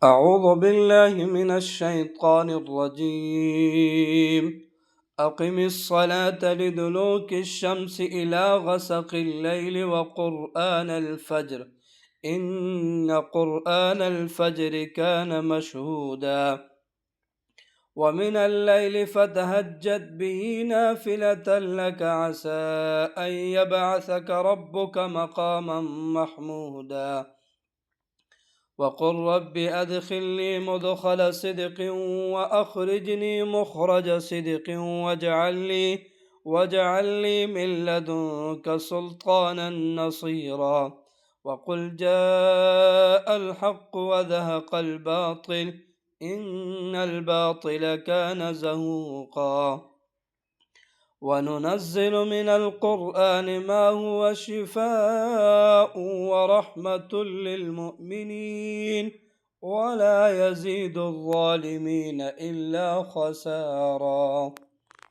أعوذ بالله من الشيطان الرجيم. أقم الصلاة لدلوك الشمس إلى غسق الليل وقرآن الفجر إن قرآن الفجر كان مشهودا ومن الليل فتهجد به نافلة لك عسى أن يبعثك ربك مقاما محمودا وقل رب أدخلني مدخل صدق وأخرجني مخرج صدق واجعل لي من لدنك سلطانا نصيرا وقل جاء الحق وذهق الباطل إن الباطل كان زهوقا وننزل من القرآن ما هو شفاء ورحمة للمؤمنين ولا يزيد الظالمين إلا خسارا.